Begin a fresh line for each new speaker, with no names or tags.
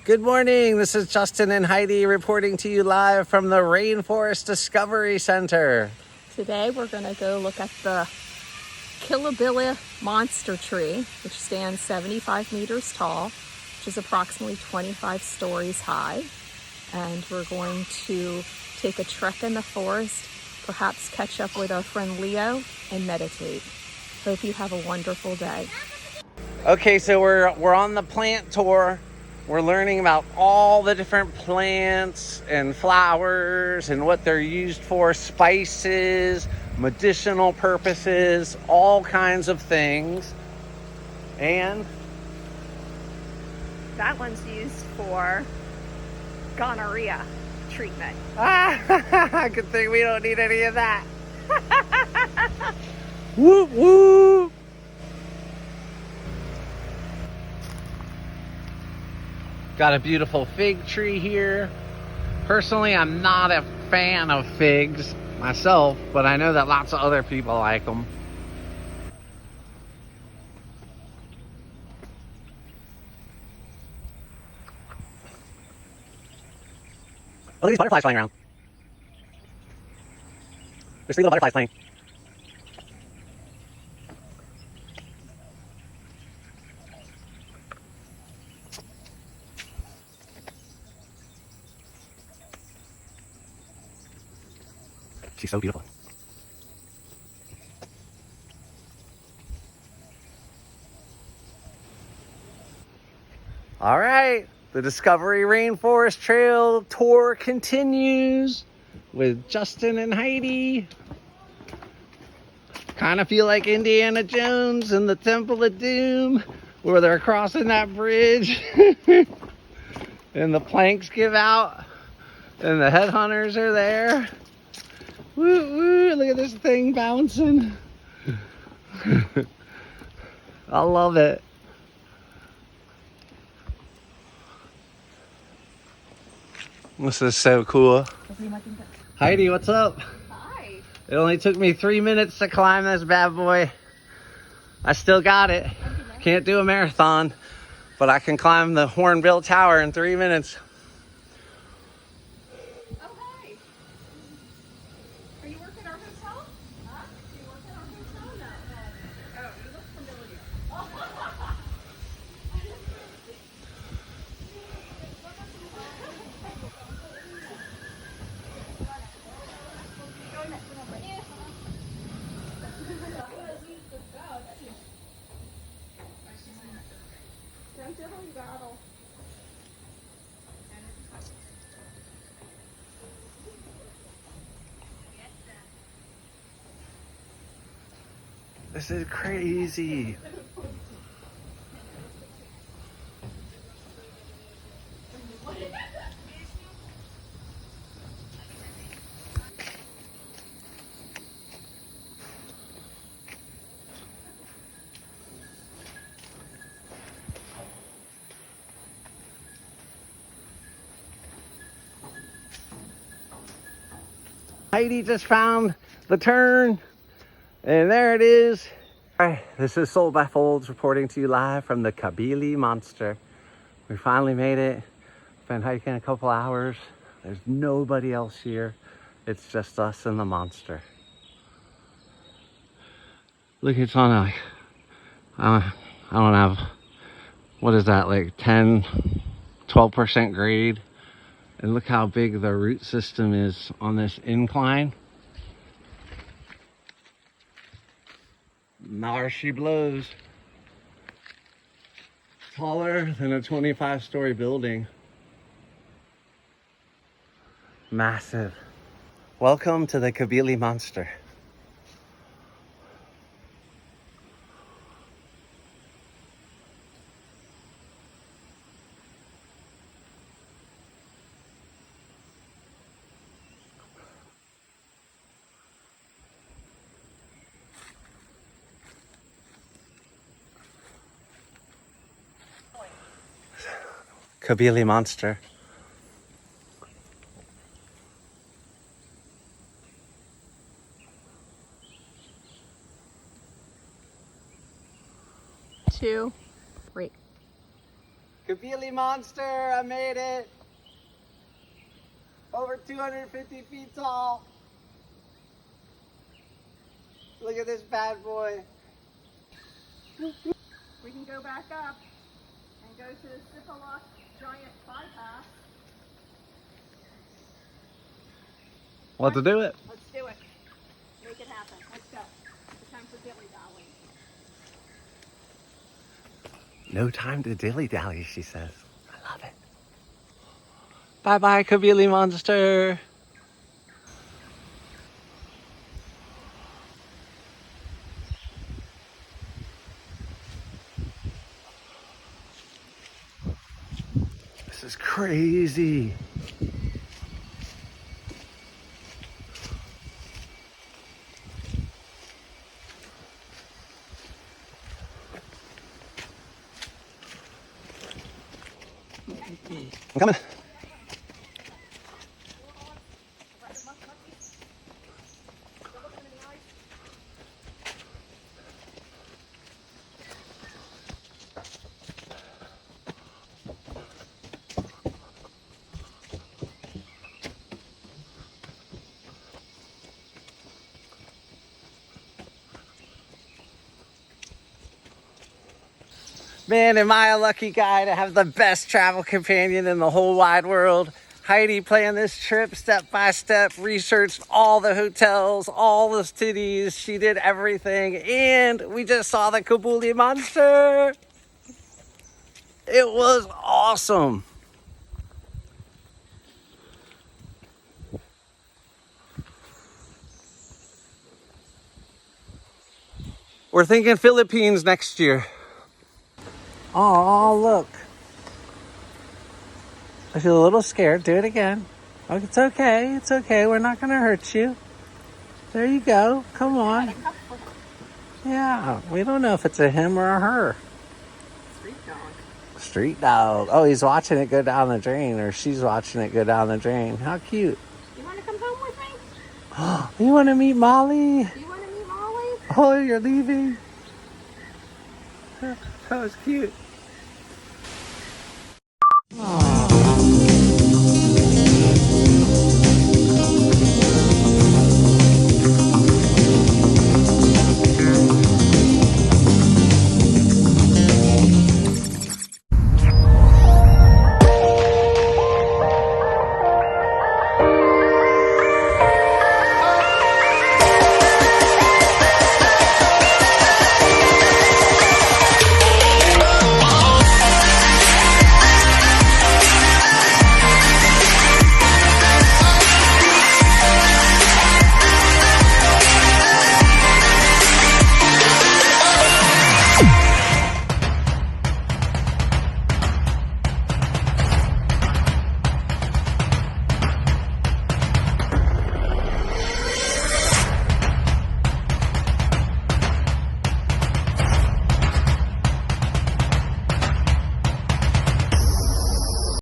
Good morning, this is Justin and Heidi reporting to you live from the Rainforest Discovery Center.
Today we're going to go look at the Kabili Monster Tree, which stands 75 meters tall, which is approximately 25 stories high. And we're going to take a trek in the forest, perhaps catch up with our friend Leo and meditate. Hope you have a wonderful day.
Okay, so we're on the plant tour. We're learning about all the different plants and flowers and what they're used for, spices, medicinal purposes, all kinds of things. And
That one's used for gonorrhea treatment.
good thing we don't need any of that. Whoop whoop. Got a beautiful fig tree here. Personally, I'm not a fan of figs myself, but I know that lots of other people like them. Look at these butterflies flying around. There's 3 little butterflies playing. She's so beautiful. All right, the Discovery Rainforest Trail tour continues with Justin and Heidi. Kind of feel like Indiana Jones and the Temple of Doom, where they're crossing that bridge and the planks give out and the headhunters are there. Woo woo, look at this thing bouncing. I love it. This is so cool. Heidi, what's up?
Hi.
It only took me 3 minutes to climb this bad boy. I still got it. Can't do a marathon, but I can climb the Hornbill Tower in 3 minutes.
Oh, hi. Are you working at our hotel? Huh? Do you work at our hotel? No. Oh, you look familiar.
This is crazy. Heidi just found the turn, and there it is. All right, this is Soul by Folds reporting to you live from the Kabili Monster. We finally made it. Been hiking a couple hours. There's nobody else here. It's just us and the monster. Look, it's on like, I don't have, what is that, like 10, 12% grade. And look how big the root system is on this incline. Now she blows. Taller than a 25-story building. Massive. Welcome to the Kabili Monster. Kabili Monster.
Two, 3.
Kabili Monster, I made it. Over 250 feet tall. Look at this bad boy.
We can go back up and go to the Sipalak giant bypass.
Want to do it?
Let's do it. Make it happen. Let's go. It's time for dilly dally.
No time to dilly-dally, she says. I love it. Bye-bye, Kabili Monster. This is crazy. I'm coming. Man, am I a lucky guy to have the best travel companion in the whole wide world. Heidi planned this trip step by step, researched all the hotels, all the cities. She did everything. And we just saw the Kabili Monster. It was awesome. We're thinking Philippines next year. Oh, look. I feel a little scared. Do it again. Oh, it's okay. It's okay. We're not going to hurt you. There you go. Come on. Yeah. We don't know if it's a him or a her.
Street dog.
Street dog. Oh, he's watching it go down the drain, or she's watching it go down the drain. How cute.
You want to come home with me?
You want to meet Molly?
Do you want to meet Molly?
Oh, you're leaving? That was cute.